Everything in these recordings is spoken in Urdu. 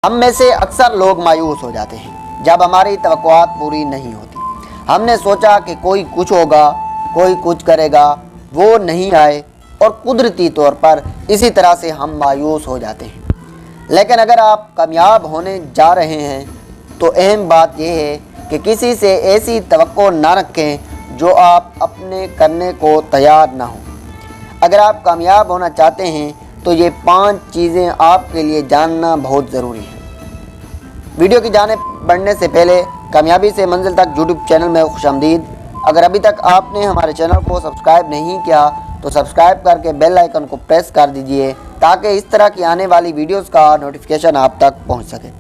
ہم میں سے اکثر لوگ مایوس ہو جاتے ہیں جب ہماری توقعات پوری نہیں ہوتی۔ ہم نے سوچا کہ کوئی کچھ ہوگا، کوئی کچھ کرے گا، وہ نہیں آئے اور قدرتی طور پر اسی طرح سے ہم مایوس ہو جاتے ہیں۔ لیکن اگر آپ کامیاب ہونے جا رہے ہیں تو اہم بات یہ ہے کہ کسی سے ایسی توقع نہ رکھیں جو آپ اپنے کرنے کو تیار نہ ہوں۔ اگر آپ کامیاب ہونا چاہتے ہیں تو یہ 5 چیزیں آپ کے لیے جاننا بہت ضروری ہے۔ ویڈیو کی جانب بڑھنے سے پہلے کامیابی سے منزل تک یوٹیوب چینل میں خوش آمدید۔ اگر ابھی تک آپ نے ہمارے چینل کو سبسکرائب نہیں کیا تو سبسکرائب کر کے بیل آئیکن کو پریس کر دیجئے تاکہ اس طرح کی آنے والی ویڈیوز کا نوٹیفیکیشن آپ تک پہنچ سکے۔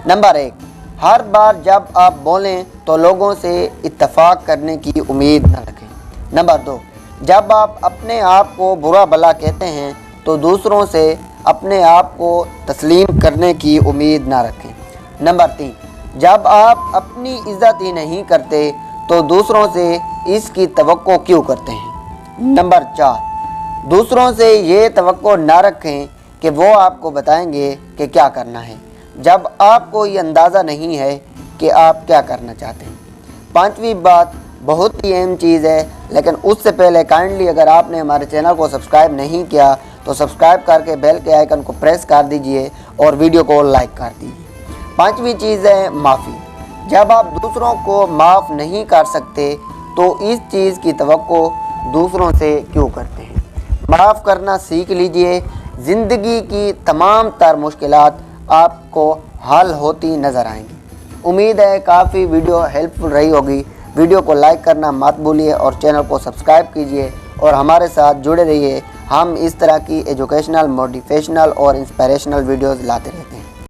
نمبر 1، ہر بار جب آپ بولیں تو لوگوں سے اتفاق کرنے کی امید نہ رکھیں۔ نمبر 2، جب آپ اپنے آپ کو برا بھلا کہتے ہیں تو دوسروں سے اپنے آپ کو تسلیم کرنے کی امید نہ رکھیں۔ نمبر 3، جب آپ اپنی عزت ہی نہیں کرتے تو دوسروں سے اس کی توقع کیوں کرتے ہیں۔ نمبر 4، دوسروں سے یہ توقع نہ رکھیں کہ وہ آپ کو بتائیں گے کہ کیا کرنا ہے جب آپ کو یہ اندازہ نہیں ہے کہ آپ کیا کرنا چاہتے ہیں۔ 5ویں بات بہت ہی اہم چیز ہے، لیکن اس سے پہلے کائنڈلی اگر آپ نے ہمارے چینل کو سبسکرائب نہیں کیا تو سبسکرائب کر کے بیل کے آئیکن کو پریس کر دیجئے اور ویڈیو کو لائک کر دیجئے۔ 5ویں چیز ہے معافی۔ جب آپ دوسروں کو معاف نہیں کر سکتے تو اس چیز کی توقع دوسروں سے کیوں کرتے ہیں۔ معاف کرنا سیکھ لیجئے، زندگی کی تمام تر مشکلات آپ کو حل ہوتی نظر آئیں گی۔ امید ہے کافی ویڈیو ہیلپ فل رہی ہوگی۔ ویڈیو کو لائک کرنا مت بھولیے اور چینل کو سبسکرائب کیجئے اور ہمارے ساتھ جڑے رہیے۔ ہم اس طرح کی ایجوکیشنل، موٹیویشنل اور انسپائریشنل ویڈیوز لاتے رہیں گے۔